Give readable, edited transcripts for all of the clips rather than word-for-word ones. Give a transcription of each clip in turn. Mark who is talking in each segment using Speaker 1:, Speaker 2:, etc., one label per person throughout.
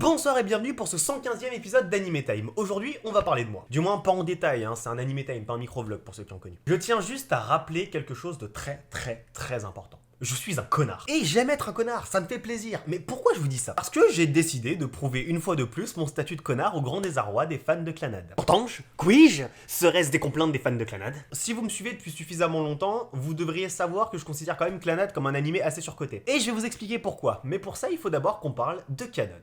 Speaker 1: Bonsoir et bienvenue pour ce 115e épisode d'Anime Time. Aujourd'hui, on va parler de moi. Du moins, pas en détail, c'est un Anime Time, pas un micro-vlog pour ceux qui ont connu. Je tiens juste à rappeler quelque chose de très important. Je suis un connard. Et j'aime être un connard, ça me fait plaisir. Mais pourquoi je vous dis ça? Parce que j'ai décidé de prouver une fois de plus mon statut de connard au grand désarroi des fans de Clannad. Entends-je? Puis-je? Serait-ce des complaintes des fans de Clannad? Si vous me suivez depuis suffisamment longtemps, vous devriez savoir que je considère quand même Clannad comme un animé assez surcoté. Et je vais vous expliquer pourquoi. Mais pour ça, il faut d'abord qu'on parle de Kanon.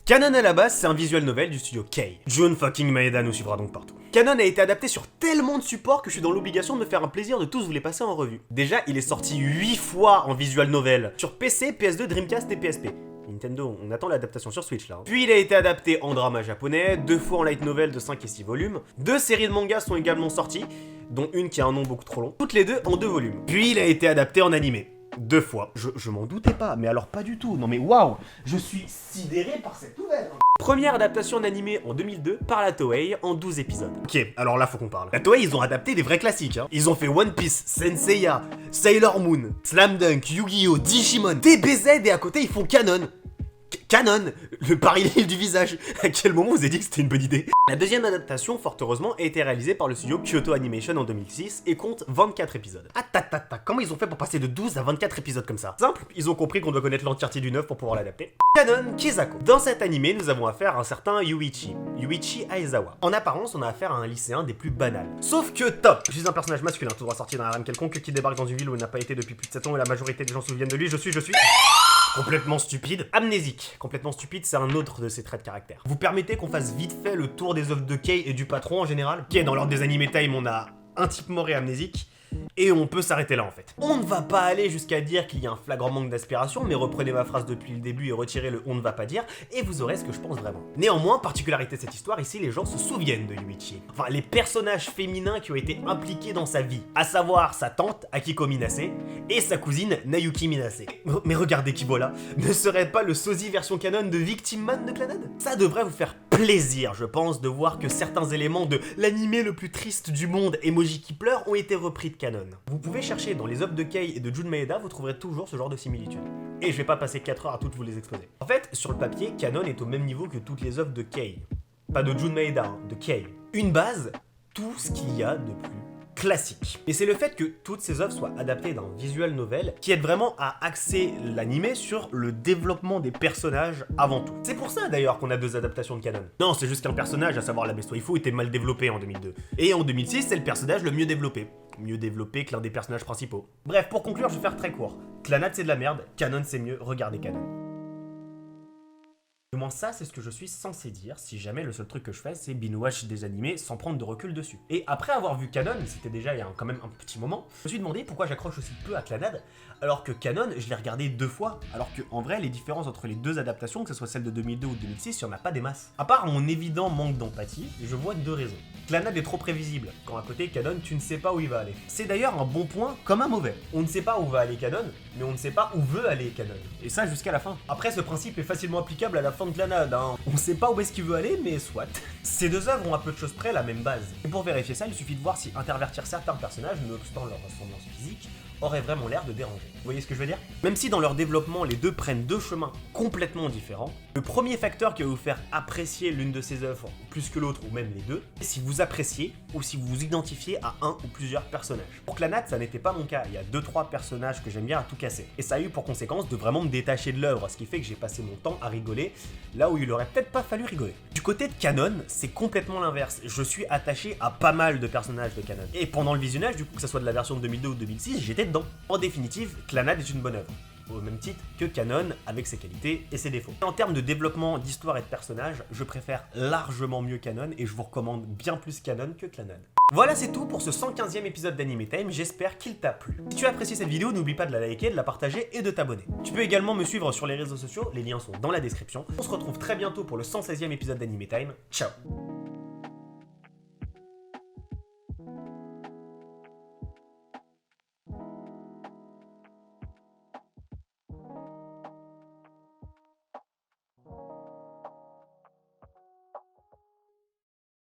Speaker 1: Kanon à la base, c'est un visual novel du studio Kei. Jun fucking Maeda nous suivra donc partout. Kanon a été adapté sur tellement de supports que je suis dans l'obligation de me faire un plaisir de tous vous les passer en revue. Déjà, il est sorti 8 fois en visual novel, sur PC, PS2, Dreamcast et PSP. Nintendo, on attend l'adaptation sur Switch là. Puis il a été adapté en drama japonais, 2 fois en light novel de 5 et 6 volumes, 2 séries de mangas sont également sorties, dont une qui a un nom beaucoup trop long, toutes les deux en 2 volumes. Puis il a été adapté en animé. 2 fois. Je m'en doutais pas, mais alors pas du tout. Non mais waouh, je suis sidéré par cette nouvelle. Première adaptation en animé en 2002 par la Toei en 12 épisodes. Ok, alors là faut qu'on parle. La Toei, ils ont adapté des vrais classiques. Ils ont fait One Piece, Senseiya, Sailor Moon, Slam Dunk, Yu-Gi-Oh, Digimon, DBZ et à côté ils font Kanon. Kanon, le pari du visage. À quel moment vous avez dit que c'était une bonne idée? La deuxième adaptation, fort heureusement, a été réalisée par le studio Kyoto Animation en 2006 et compte 24 épisodes. Comment ils ont fait pour passer de 12 à 24 épisodes comme ça? Simple, ils ont compris qu'on doit connaître l'entièreté du 9 pour pouvoir l'adapter. Kanon Kizako. Dans cet animé, nous avons affaire à un certain Yuichi Aizawa. En apparence, on a affaire à un lycéen des plus banals. Sauf que top! Je suis un personnage masculin, tout droit sorti d'un harem quelconque qui débarque dans une ville où il n'a pas été depuis plus de 7 ans et la majorité des gens se souviennent de lui. Je suis... complètement stupide. Amnésique. Complètement stupide, c'est un autre de ses traits de caractère. Vous permettez qu'on fasse vite fait le tour des œuvres de Kei et du patron en général? Ok, dans l'ordre des Anime Time, on a un type mort et amnésique. Et on peut s'arrêter là en fait. On ne va pas aller jusqu'à dire qu'il y a un flagrant manque d'aspiration, mais reprenez ma phrase depuis le début et retirez le on ne va pas dire, et vous aurez ce que je pense vraiment. Néanmoins, particularité de cette histoire, ici les gens se souviennent de Yuichi. Enfin, les personnages féminins qui ont été impliqués dans sa vie, à savoir sa tante Akiko Minase et sa cousine Nayuki Minase. Mais regardez qui voilà, ne serait pas le sosie version canon de Victim Man de Clannad? Ça devrait vous faire plaisir, je pense, de voir que certains éléments de l'animé le plus triste du monde, Emoji qui pleure, ont été repris de canon. Vous pouvez chercher dans les œuvres de Kei et de Jun Maeda, vous trouverez toujours ce genre de similitudes. Et je vais pas passer 4 heures à toutes vous les exposer. En fait, sur le papier, Kanon est au même niveau que toutes les œuvres de Kei. Pas de Jun Maeda, de Kei. Une base, tout ce qu'il y a de plus classique. Et c'est le fait que toutes ces œuvres soient adaptées d'un visual novel qui aide vraiment à axer l'animé sur le développement des personnages avant tout. C'est pour ça d'ailleurs qu'on a 2 adaptations de canon. Non, c'est juste qu'un personnage, à savoir la Besto Waifu, était mal développé en 2002. Et en 2006, c'est le personnage le mieux développé. Mieux développé que l'un des personnages principaux. Bref, pour conclure, je vais faire très court. Clannad c'est de la merde, Kanon c'est mieux, regardez Kanon. Du moins ça, c'est ce que je suis censé dire, si jamais le seul truc que je fais, c'est binge-watch des animés sans prendre de recul dessus. Et après avoir vu Kanon, c'était déjà il y a quand même un petit moment, je me suis demandé pourquoi j'accroche aussi peu à Clannad, alors que Kanon, je l'ai regardé 2 fois, alors que en vrai, les différences entre les deux adaptations, que ce soit celle de 2002 ou de 2006, il n'y en a pas des masses. À part mon évident manque d'empathie, je vois 2 raisons. Clannad est trop prévisible, quand à côté Kanon, tu ne sais pas où il va aller. C'est d'ailleurs un bon point comme un mauvais. On ne sait pas où va aller Kanon, mais on ne sait pas où veut aller Kanon. Et ça jusqu'à la fin. Après, ce principe est facilement applicable à la fin de Clannad, hein. On sait pas où est-ce qu'il veut aller, mais soit. Ces 2 œuvres ont à peu de choses près la même base. Et pour vérifier ça, il suffit de voir si intervertir certains personnages, nonobstant leur ressemblance physique, aurait vraiment l'air de déranger. Vous voyez ce que je veux dire? Même si dans leur développement, les deux prennent 2 chemins complètement différents, le premier facteur qui va vous faire apprécier l'une de ces œuvres plus que l'autre, ou même les deux, c'est si vous appréciez ou si vous vous identifiez à un ou plusieurs personnages. Pour Clannad, ça n'était pas mon cas. Il y a 2-3 personnages que j'aime bien à tout casser. Et ça a eu pour conséquence de vraiment me détacher de l'œuvre, ce qui fait que j'ai passé mon temps à rigoler, là où il aurait peut-être pas fallu rigoler. Du côté de Kanon, c'est complètement l'inverse. Je suis attaché à pas mal de personnages de Kanon. Et pendant le visionnage, du coup, que ce soit de la version de 2002 ou 2006, j'étais dedans. En définitive, Clannad est une bonne œuvre, au même titre que Kanon avec ses qualités et ses défauts. En termes de développement d'histoire et de personnages, je préfère largement mieux Kanon et je vous recommande bien plus Kanon que Clannad. Voilà, c'est tout pour ce 115e épisode d'Anime Time, j'espère qu'il t'a plu. Si tu as apprécié cette vidéo, n'oublie pas de la liker, de la partager et de t'abonner. Tu peux également me suivre sur les réseaux sociaux, les liens sont dans la description. On se retrouve très bientôt pour le 116e épisode d'Anime Time. Ciao.